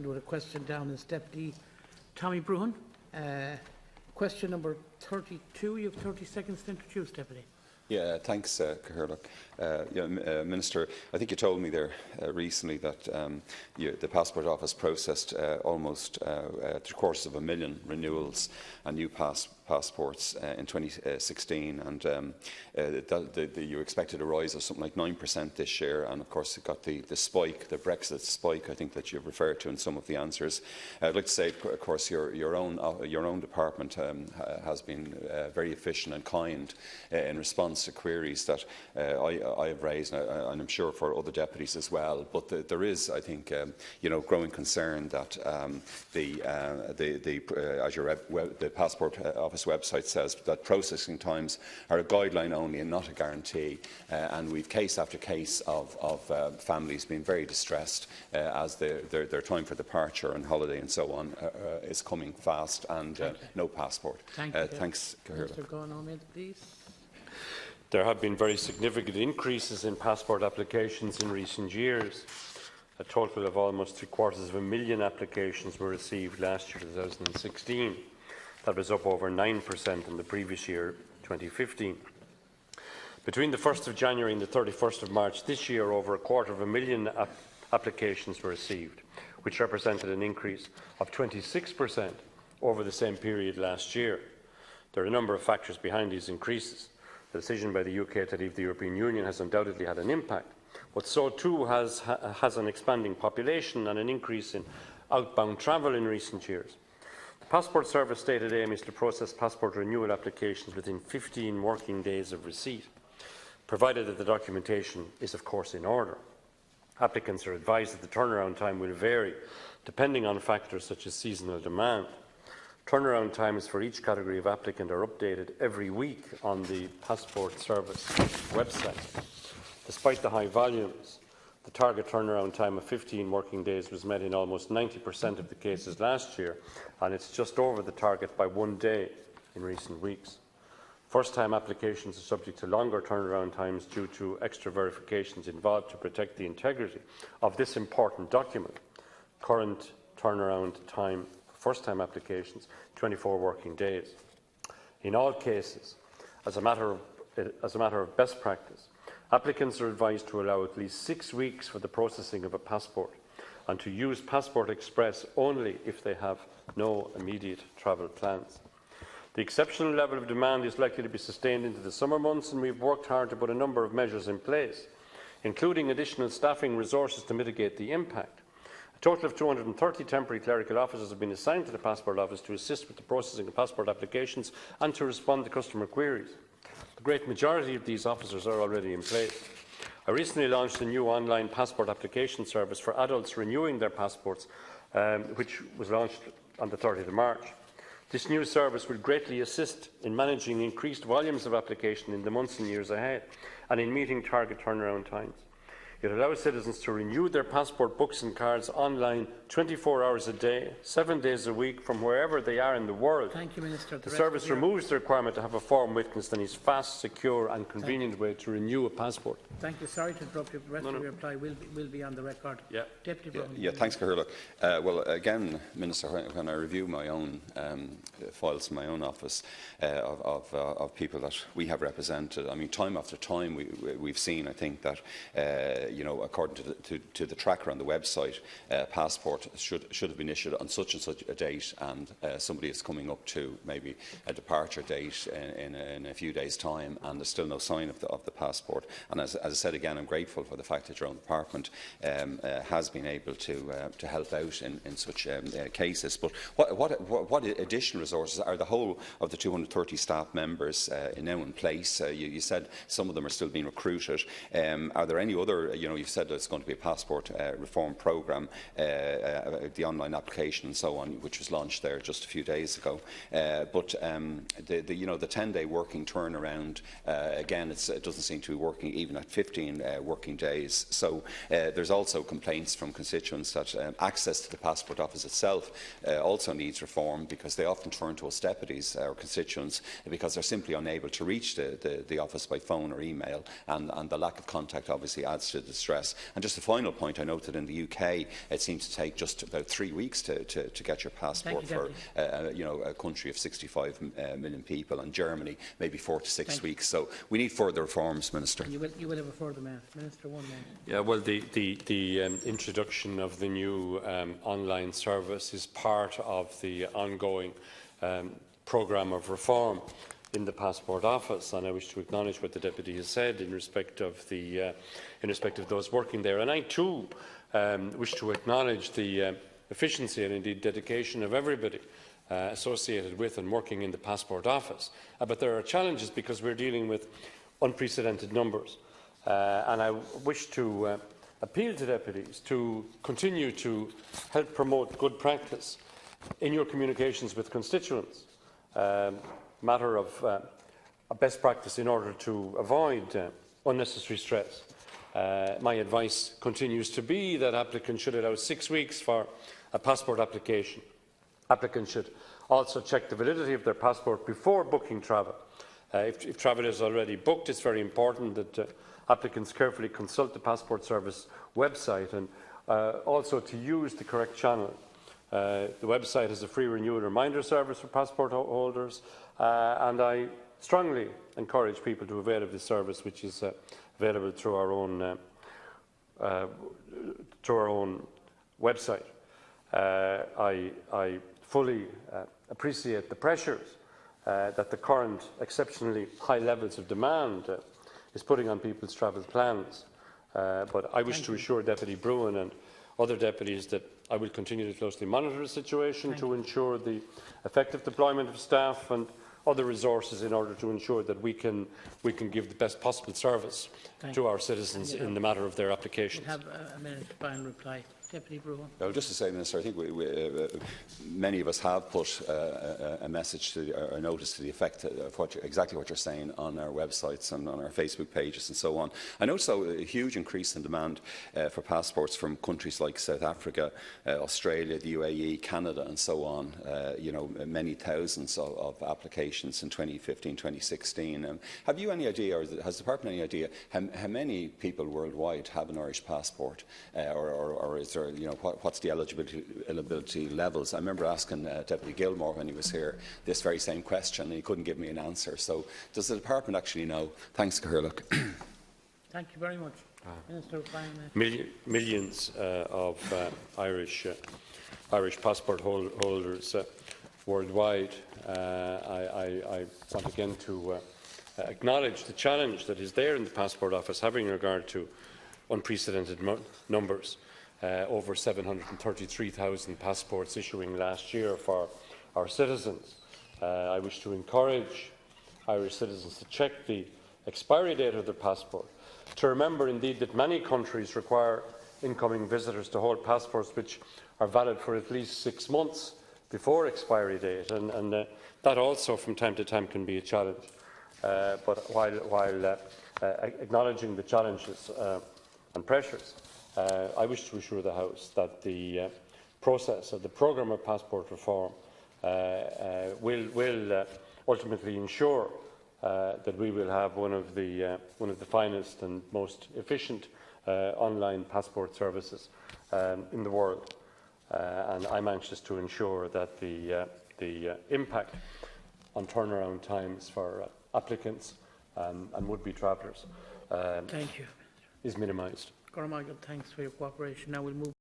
with a question down is Deputy Tommy Broughan. Question number 32. You have 30 seconds to introduce, Deputy. Yeah, thanks, Cathaoirleach. Minister, I think you told me there recently that the Passport Office processed almost 750,000 renewals and new passports in 2016, and you expected a rise of something like 9% this year, and of course you got the spike, the Brexit spike, I think that you've referred to in some of the answers. I'd like to say, of course, your own department has been very efficient and kind in response to queries that I have raised, and I'm sure for other deputies as well. But there is, I think, growing concern that the Passport Office website says that processing times are a guideline only and not a guarantee. And we've case after case of families being very distressed as their time for departure and holiday and so on is coming fast, and no passport. Thanks, Cathaoirleach. Mr. Gonn, please. There have been very significant increases in passport applications in recent years. A total of almost 750,000 applications were received last year, 2016. That was up over 9% in the previous year, 2015. Between the 1st of January and the 31st of March this year, over 250,000 applications were received, which represented an increase of 26% over the same period last year. There are a number of factors behind these increases. The decision by the UK to leave the European Union has undoubtedly had an impact, but so too has an expanding population and an increase in outbound travel in recent years. The Passport Service stated aim is to process passport renewal applications within 15 working days of receipt, provided that the documentation is, of course, in order. Applicants are advised that the turnaround time will vary depending on factors such as seasonal demand. Turnaround times for each category of applicant are updated every week on the Passport Service website. Despite the high volumes, the target turnaround time of 15 working days was met in almost 90% of the cases last year, and it's just over the target by 1 day in recent weeks. First-time applications are subject to longer turnaround times due to extra verifications involved to protect the integrity of this important document. Current turnaround time first-time applications, 24 working days. In all cases, as a matter of best practice, applicants are advised to allow at least 6 weeks for the processing of a passport and to use Passport Express only if they have no immediate travel plans. The exceptional level of demand is likely to be sustained into the summer months, and we've worked hard to put a number of measures in place, including additional staffing resources to mitigate the impact. A total of 230 temporary clerical officers have been assigned to the Passport Office to assist with the processing of passport applications and to respond to customer queries. The great majority of these officers are already in place. I recently launched a new online passport application service for adults renewing their passports, which was launched on the 30th of March. This new service will greatly assist in managing increased volumes of application in the months and years ahead and in meeting target turnaround times. It allows citizens to renew their passport books and cards online 24 hours a day, 7 days a week, from wherever they are in the world. Thank you, Minister. The service removes the requirement to have a form witness and is fast, secure and convenient way to renew a passport. Thank you. Sorry to interrupt you. The rest of your reply will be on the record. Yeah. Deputy Broughan. Yeah, thanks, Cathaoirleach. Well, again, Minister, when I review my own files in my own office of people that we have represented, I mean, time after time we've seen, I think, that according to the tracker on the website, passport should have been issued on such and such a date, and somebody is coming up to maybe a departure date in a few days' time, and there's still no sign of the passport. And as I said again, I'm grateful for the fact that your own department has been able to help out in such cases. But what additional resources are the whole of the 230 staff members now in place? You said some of them are still being recruited. Are there any other? You've said there's going to be a passport reform programme, the online application and so on, which was launched there just a few days ago. But the 10-day working turnaround, again, it doesn't seem to be working even at 15 working days. So there's also complaints from constituents that access to the Passport Office itself also needs reform, because they often turn to us deputies or constituents because they're simply unable to reach the office by phone or email, and the lack of contact obviously adds to the stress. And just a final point, I note that in the UK it seems to take just about 3 weeks to get your passport for a country of 65 million people, and Germany maybe 4 to 6 weeks. So we need further reforms, Minister. You will have a further man. Minister, 1 minute. Yeah, well, the introduction of the new online service is part of the ongoing programme of reform in the Passport Office, and I wish to acknowledge what the Deputy has said in respect of those working there. And I too wish to acknowledge the efficiency and indeed dedication of everybody associated with and working in the Passport Office. But there are challenges because we're dealing with unprecedented numbers, and I wish to appeal to deputies to continue to help promote good practice in your communications with constituents. Matter of a best practice in order to avoid unnecessary stress. My advice continues to be that applicants should allow 6 weeks for a passport application. Applicants should also check the validity of their passport before booking travel. If travel is already booked, it's very important that applicants carefully consult the Passport Service website and also to use the correct channel. The website has a free renewal reminder service for passport holders, and I strongly encourage people to avail of this service, which is available through our own website. I fully appreciate the pressures that the current exceptionally high levels of demand is putting on people's travel plans, but I wish to assure Deputy Broughan and other deputies that I will continue to closely monitor the situation to ensure the effective deployment of staff and other resources in order to ensure that we can give the best possible service to our citizens in the matter of their applications. You have a minute to final reply. Deputy Broughan. Well, just to say, Minister, I think many of us have put a message to, a notice to the effect of exactly what you're saying on our websites and on our Facebook pages and so on. I noticed, though, a huge increase in demand for passports from countries like South Africa, Australia, the UAE, Canada and so on. Many thousands of applications in 2015, 2016. Have you any idea, or has the Department any idea, how many people worldwide have an Irish passport, or is there, what's the eligibility levels? I remember asking Deputy Gilmore when he was here this very same question, and he couldn't give me an answer. So, does the department actually know? Thanks, Cahirlock. Thank you very much, Minister. Millions of Irish passport holders worldwide. I want again to acknowledge the challenge that is there in the Passport Office, having regard to unprecedented numbers. Over 733,000 passports issuing last year for our citizens. I wish to encourage Irish citizens to check the expiry date of their passport, to remember indeed that many countries require incoming visitors to hold passports which are valid for at least 6 months before expiry date, and that also from time to time can be a challenge. But while acknowledging the challenges and pressures, I wish to assure the House that the process of the programme of passport reform will ultimately ensure that we will have one of the finest and most efficient online passport services in the world, and I'm anxious to ensure that the impact on turnaround times for applicants and would-be travellers is minimised. Michael, thanks for your cooperation. Now we'll move